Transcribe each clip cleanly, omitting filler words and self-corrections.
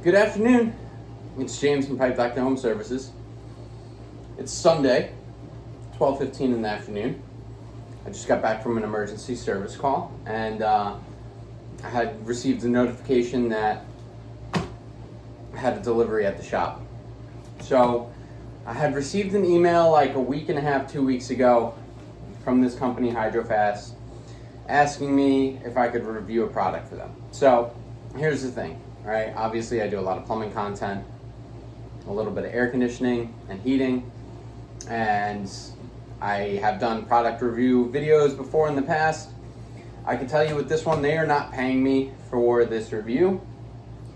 Good afternoon. It's James from Pipe Doctor Home Services. It's Sunday, 12:15 in the afternoon. I just got back from an emergency service call, and I had received a notification that I had a delivery at the shop. So I had received an email like a week and a half, 2 weeks ago from this company, Hydrofast, asking me if I could review a product for them. So here's the thing, all right? Obviously, I do a lot of plumbing content, a little bit of air conditioning and heating, and I have done product review videos before in the past. I can tell you with this one, they are not paying me for this review,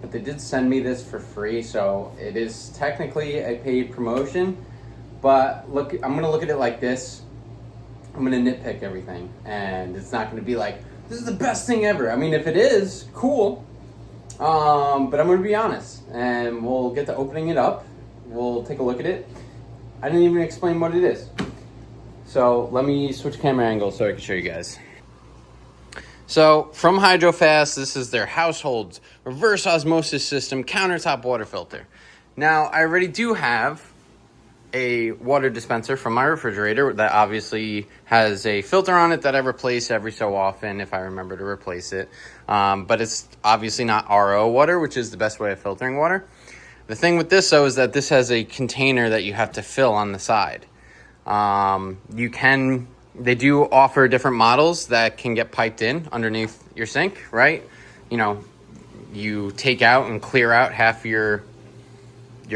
but they did send me this for free, so it is technically a paid promotion. But look, I'm gonna look at it like this. I'm gonna nitpick everything, and it's not gonna be like, this is the best thing ever. I mean, if it is, cool. But I'm gonna be honest, and we'll get to opening it up. We'll take a look at it. I didn't even explain what it is. So let me switch camera angles so I can show you guys. So from Hydrofast, this is their household reverse osmosis system countertop water filter. Now, I already do have a water dispenser from my refrigerator that obviously has a filter on it that I replace every so often if I remember to replace it. But it's obviously not RO water, which is the best way of filtering water. The thing with this, though, is that this has a container that you have to fill on the side. They do offer different models that can get piped in underneath your sink, right? You know, you take out and clear out half your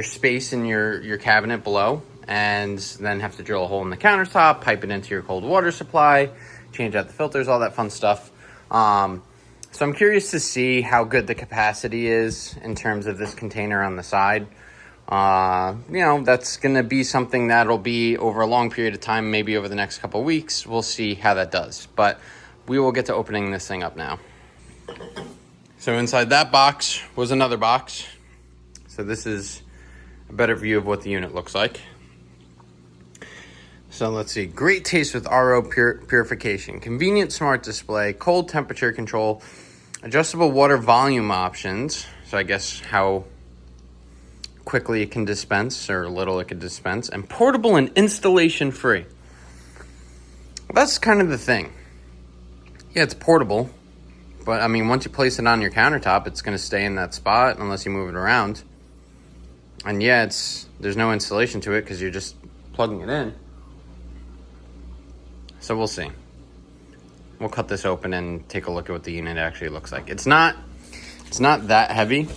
space in your cabinet below, and then have to drill a hole in the countertop, pipe it into your cold water supply, change out the filters, all that fun stuff. So I'm curious to see how good the capacity is in terms of this container on the side. That's going to be something that'll be over a long period of time, maybe over the next couple of weeks. We'll see how that does, but we will get to opening this thing up now. So inside that box was another box. So this is a better view of what the unit looks like. So let's see. Great taste with RO purification. Convenient smart display. Cold temperature control. Adjustable water volume options. So I guess how quickly it can dispense or little it can dispense. And portable and installation free. That's kind of the thing. Yeah, it's portable. But I mean, once you place it on your countertop, it's going to stay in that spot unless you move it around. And yeah, there's no installation to it because you're just plugging it in. So we'll see. We'll cut this open and take a look at what the unit actually looks like. It's not that heavy.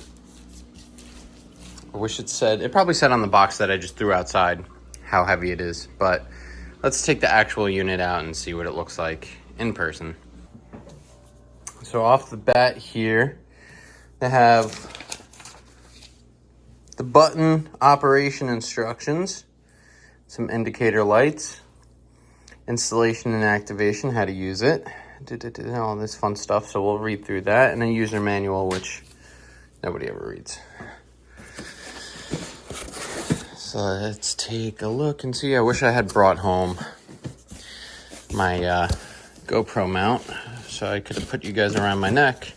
I wish it probably said on the box that I just threw outside how heavy it is. But let's take the actual unit out and see what it looks like in person. So off the bat here, they have the button operation instructions, some indicator lights, installation and activation, how to use it, all this fun stuff. So we'll read through that, and a user manual, which nobody ever reads. So let's take a look and see. I wish I had brought home my GoPro mount so I could have put you guys around my neck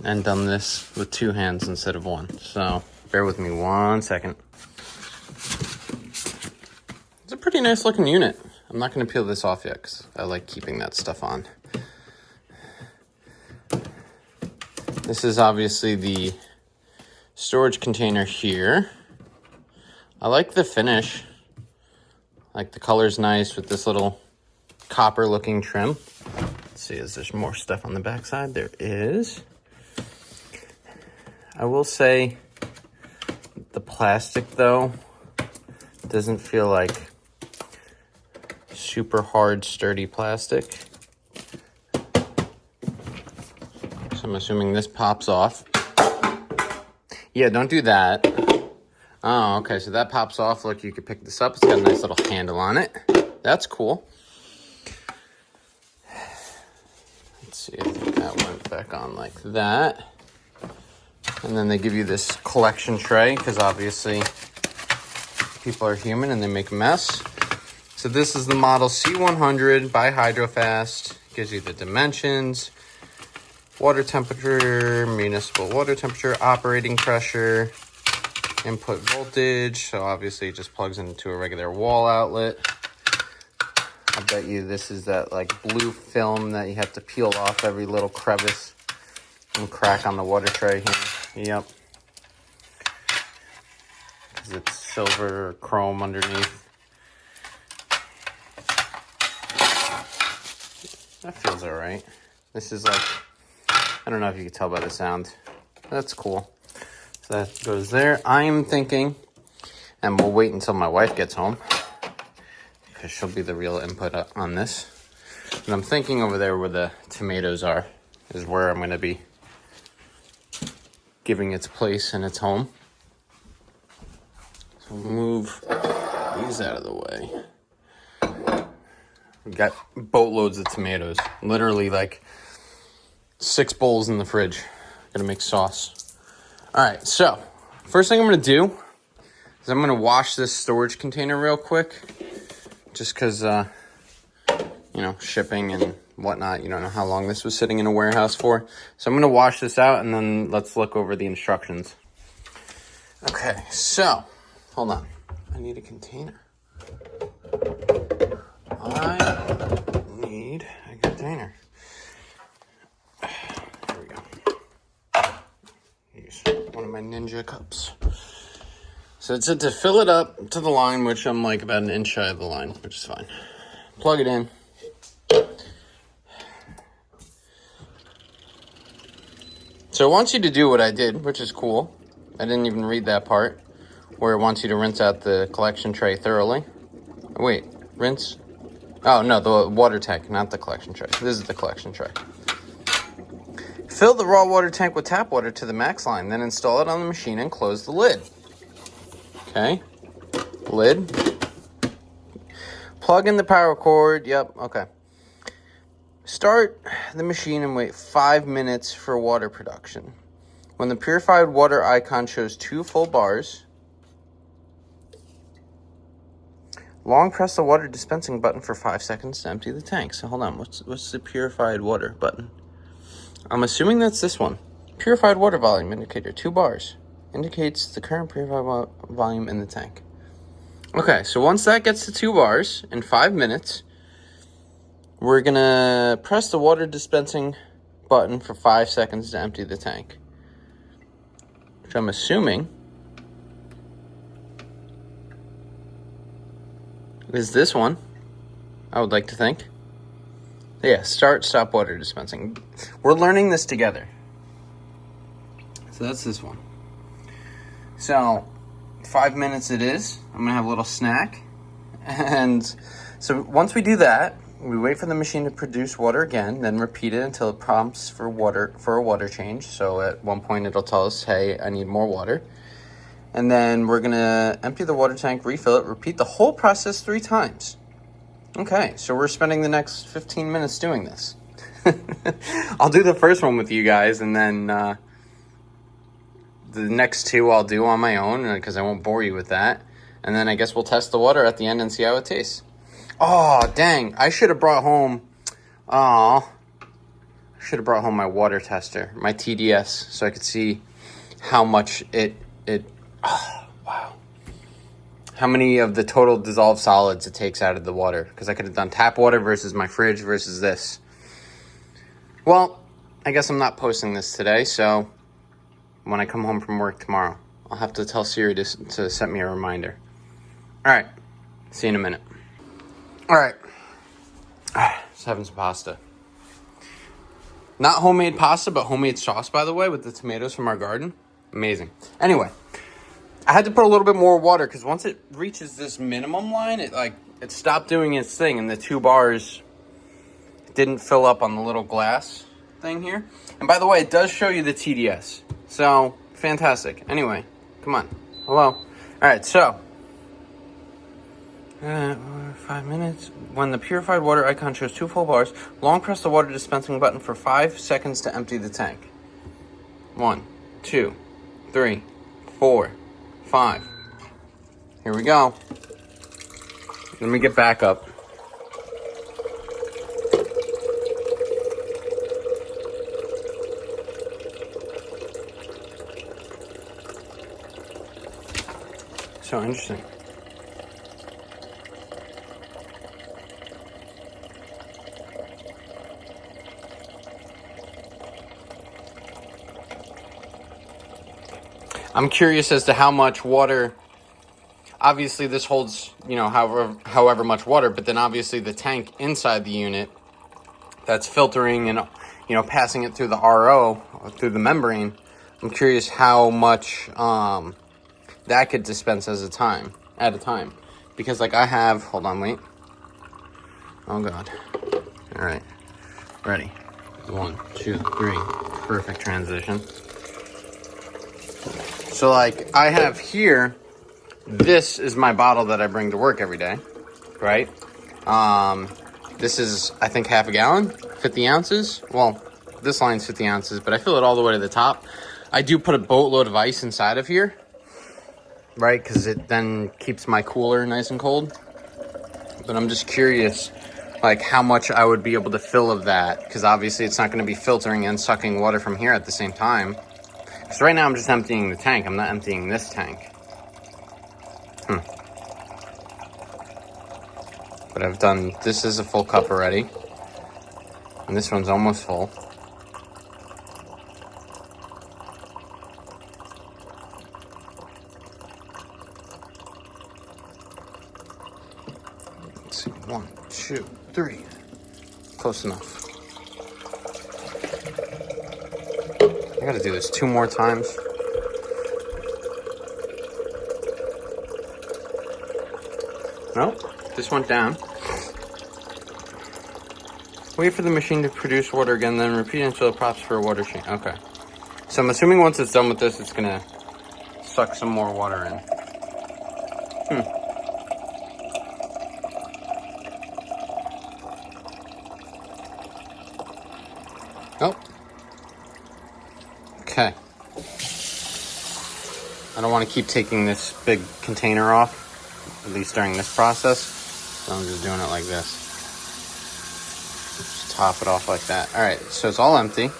and done this with two hands instead of one. So bear with me 1 second. It's a pretty nice looking unit. I'm not going to peel this off yet because I like keeping that stuff on. This is obviously the storage container here. I like the finish. Like the color's nice with this little copper looking trim. Let's see, is there more stuff on the back side? There is. I will say the plastic though doesn't feel like super hard, sturdy plastic. So I'm assuming this pops off. Yeah, don't do that. Oh, okay, so that pops off. Look, you can pick this up. It's got a nice little handle on it. That's cool. Let's see, I think that went back on like that. And then they give you this collection tray because obviously people are human and they make a mess. So this is the model C100 by Hydrofast. Gives you the dimensions. water temperature, municipal water temperature, operating pressure, input voltage. So obviously it just plugs into a regular wall outlet. I bet you this is that like blue film that you have to peel off every little crevice and crack on the water tray here. Yep. Because it's silver or chrome underneath. That feels all right. This is like, I don't know if you can tell by the sound. That's cool. So that goes there. I'm thinking, and we'll wait until my wife gets home, because she'll be the real input on this. And I'm thinking over there where the tomatoes are is where I'm going to be giving its place and its home. So we'll move these out of the way. We've got boatloads of tomatoes. Literally like 6 bowls in the fridge. Gonna make sauce. All right, so first thing I'm gonna do is I'm gonna wash this storage container real quick. Just because, you know, shipping and whatnot, you don't know how long this was sitting in a warehouse for. So I'm gonna wash this out and then let's look over the instructions. Okay, so, hold on. I need a container. I need a container. Here we go. Use one of my Ninja cups. So it said to fill it up to the line, which I'm like about an inch shy of the line, which is fine. Plug it in. So it wants you to do what I did, which is cool. I didn't even read that part, where it wants you to rinse out the collection tray thoroughly. Wait, rinse? Oh, no, the water tank, not the collection tray. This is the collection tray. Fill the raw water tank with tap water to the max line, then install it on the machine and close the lid. Okay. Lid. Plug in the power cord. Yep, okay. Start the machine and wait 5 minutes for water production. When the purified water icon shows 2 full bars, long press the water dispensing button for 5 seconds to empty the tank. So hold on, what's the purified water button? I'm assuming that's this one. Purified water volume indicator, 2 bars. Indicates the current purified volume in the tank. Okay, so once that gets to 2 bars in 5 minutes, we're gonna press the water dispensing button for 5 seconds to empty the tank. Which I'm assuming is this one, I would like to think. Yeah, start, stop water dispensing. We're learning this together. So that's this one. So 5 minutes it is. I'm gonna have a little snack. And so once we do that, we wait for the machine to produce water again, then repeat it until it prompts for a water change. So at one point it'll tell us, hey, I need more water. And then we're gonna empty the water tank, refill it, repeat the whole process 3 times. Okay, so we're spending the next 15 minutes doing this. I'll do the first one with you guys, and then the next 2 I'll do on my own, because I won't bore you with that. And then I guess we'll test the water at the end and see how it tastes. Oh, dang. I should have brought home... my water tester, my TDS, so I could see how much it oh, wow. How many of the total dissolved solids it takes out of the water. Because I could have done tap water versus my fridge versus this. Well, I guess I'm not posting this today, so when I come home from work tomorrow, I'll have to tell Siri to set me a reminder. All right. See you in a minute. All right. Just having some pasta. Not homemade pasta, but homemade sauce, by the way, with the tomatoes from our garden. Amazing. Anyway, I had to put a little bit more water because once it reaches this minimum line, it stopped doing its thing, and the 2 bars didn't fill up on the little glass thing here. And by the way, it does show you the TDS. So, fantastic. Anyway, come on. Hello. All right, so 5 minutes. When the purified water icon shows 2 full bars, long press the water dispensing button for 5 seconds to empty the tank. 1, 2, 3, 4, 5. Here we go. Let me get back up. So interesting. I'm curious as to how much water. Obviously, this holds, you know, however much water, but then obviously the tank inside the unit that's filtering and, you know, passing it through the RO, through the membrane. I'm curious how much that could dispense at a time. Because, like, I have, hold on, wait. Oh, God. All right. Ready. 1, 2, 3. Perfect transition. So, like, I have here, this is my bottle that I bring to work every day, right? This is, I think, half a gallon, 50 ounces. Well, this line's 50 ounces, but I fill it all the way to the top. I do put a boatload of ice inside of here, right? Because it then keeps my cooler nice and cold. But I'm just curious, like, how much I would be able to fill of that. Because obviously it's not going to be filtering and sucking water from here at the same time. Because right now I'm just emptying the tank. I'm not emptying this tank. But I've done, this is a full cup already. And this one's almost full. Let's see, 1, 2, 3. Close enough. I gotta do this 2 more times. Nope, this went down. Wait for the machine to produce water again, then repeat until it pops for a water sheet. Okay. So I'm assuming once it's done with this, it's gonna suck some more water in. Oh. Okay. I don't want to keep taking this big container off, at least during this process. So I'm just doing it like this. Just top it off like that. All right, so it's all empty.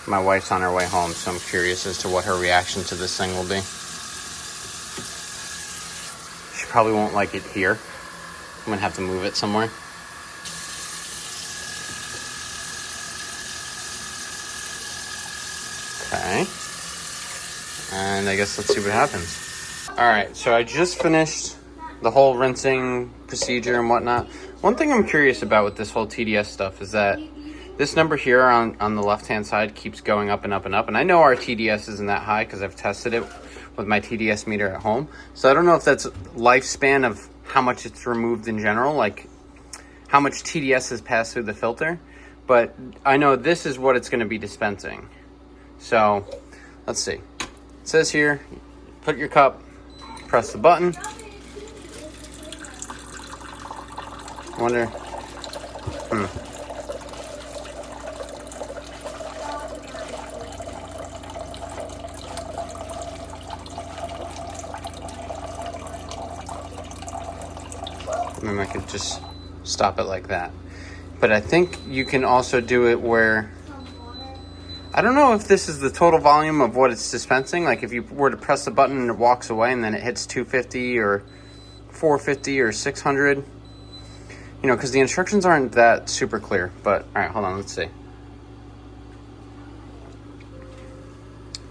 My wife's on her way home, so I'm curious as to what her reaction to this thing will be. She probably won't like it here. I'm gonna have to move it somewhere. Okay. And I guess let's see what happens. All right, so I just finished the whole rinsing procedure and whatnot. One thing I'm curious about with this whole TDS stuff is that this number here on the left-hand side keeps going up and up and up. And I know our TDS isn't that high because I've tested it with my TDS meter at home. So I don't know if that's lifespan of how much it's removed in general, like how much TDS has passed through the filter. But I know this is what it's going to be dispensing. So let's see. It says here, put your cup, press the button. Wonder. Maybe I could just stop it like that. But I think you can also do it where, I don't know if this is the total volume of what it's dispensing. Like if you were to press the button and it walks away and then it hits 250 or 450 or 600. You know, because the instructions aren't that super clear. But, all right, hold on, let's see.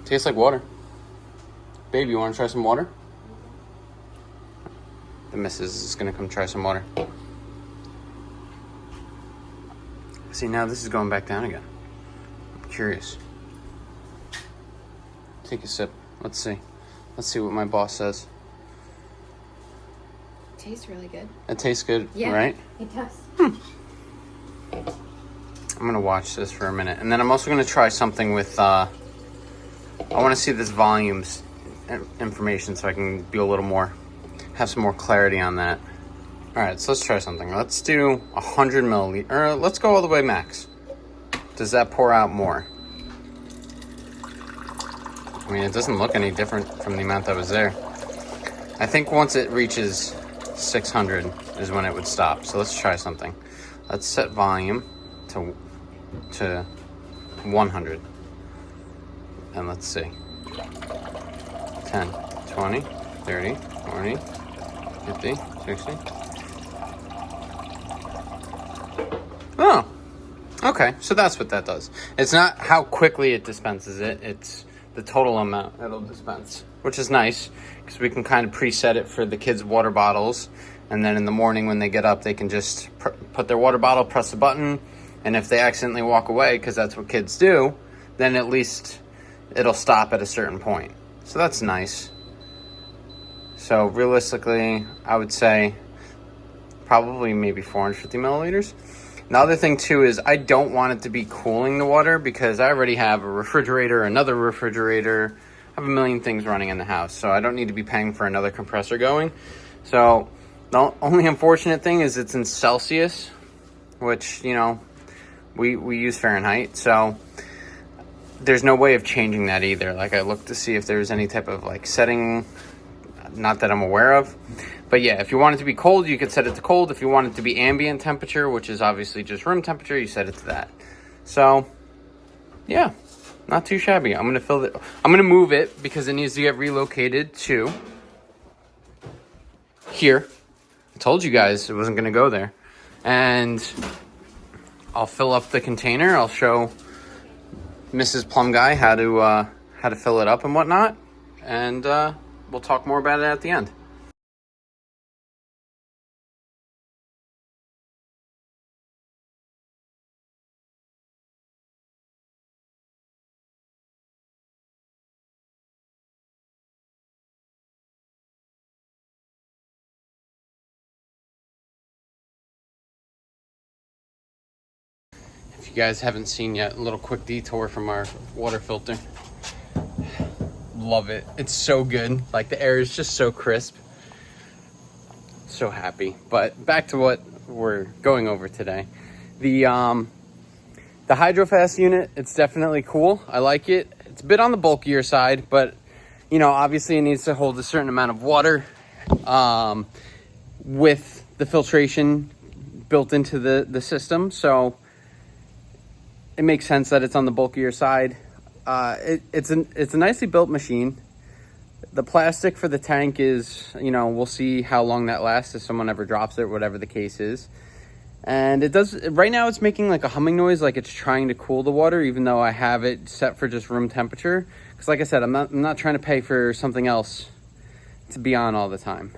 Tastes like water. Babe, you want to try some water? The missus is going to come try some water. See, now this is going back down again. I'm curious. Take a sip. Let's see. Let's see what my boss says. It tastes really good. It tastes good, yeah, right? It does. I'm going to watch this for a minute. And then I'm also going to try something with, I want to see this volumes information so I can be a little more, have some more clarity on that. All right, so let's try something. Let's do 100 milliliters, or let's go all the way max. Does that pour out more? I mean, it doesn't look any different from the amount that was there. I think once it reaches 600 is when it would stop. So let's try something. Let's set volume to 100. And let's see. 10. 20, 30, 40, 50, 60. Oh, okay. So that's what that does. It's not how quickly it dispenses it. It's the total amount it'll dispense, which is nice because we can kind of preset it for the kids' water bottles. And then in the morning when they get up, they can just put their water bottle, press the button. And if they accidentally walk away, because that's what kids do, then at least it'll stop at a certain point. So that's nice. So realistically, I would say probably maybe 450 milliliters. The other thing too is I don't want it to be cooling the water because I already have a refrigerator, another refrigerator. I have a million things running in the house. So I don't need to be paying for another compressor going. So the only unfortunate thing is it's in Celsius, which, you know, we use Fahrenheit. So there's no way of changing that either. Like I looked to see if there's any type of like setting, not that I'm aware of. But yeah, if you want it to be cold, you could set it to cold. If you want it to be ambient temperature, which is obviously just room temperature, you set it to that. So yeah, not too shabby. I'm gonna move it because it needs to get relocated to here. I told you guys it wasn't gonna go there. And I'll fill up the container. I'll show Mrs. Plum Guy how to fill it up and whatnot. And we'll talk more about it at the end. If you guys haven't seen yet, a little quick detour from our water filter. Love it. It's so good. Like the air is just so crisp. So happy. But back to what we're going over today. The Hydrofast unit, it's definitely cool. I like it. It's a bit on the bulkier side, but you know, obviously it needs to hold a certain amount of water with the filtration built into the system. So it makes sense that it's on the bulkier side. It's a nicely built machine. The plastic for the tank is, you know, we'll see how long that lasts if someone ever drops it, whatever the case is. And it does, right now it's making like a humming noise, like it's trying to cool the water, even though I have it set for just room temperature. Because like I said, I'm not trying to pay for something else to be on all the time.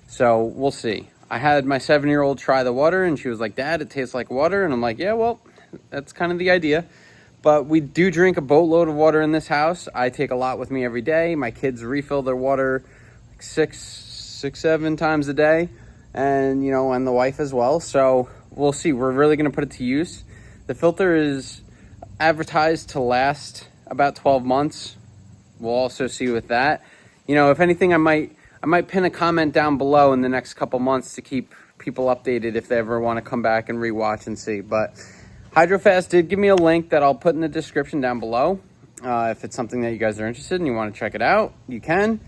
So we'll see. I had my 7-year-old try the water and she was like, "Dad, it tastes like water." And I'm like, yeah, well, that's kind of the idea. But we do drink a boatload of water in this house. I take a lot with me every day. My kids refill their water like six, 7 times a day. And, you know, and the wife as well. So we'll see. We're really going to put it to use. The filter is advertised to last about 12 months. We'll also see with that. You know, if anything, I might pin a comment down below in the next couple months to keep people updated if they ever want to come back and rewatch and see. But Hydrofast did give me a link that I'll put in the description down below. If it's something that you guys are interested in, you want to check it out, you can.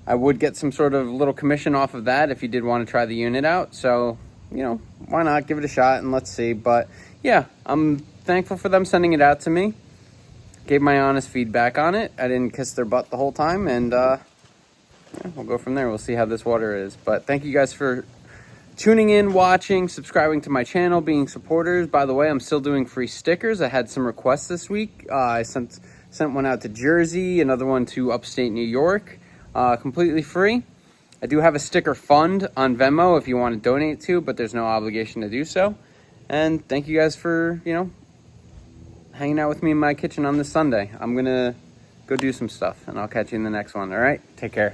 I would get some sort of little commission off of that if you did want to try the unit out. So, you know, why not give it a shot and let's see. But yeah, I'm thankful for them sending it out to me. Gave my honest feedback on it. I didn't kiss their butt the whole time. And yeah, we'll go from there. We'll see how this water is. But thank you guys for tuning in, watching, subscribing to my channel, being supporters. By the way, I'm still doing free stickers. I had some requests this week. I sent one out to Jersey, another one to upstate New York, completely free. I do have a sticker fund on Venmo if you want to donate to, but there's no obligation to do so. And thank you guys for, you know, hanging out with me in my kitchen on this Sunday. I'm going to go do some stuff, and I'll catch you in the next one. All right? Take care.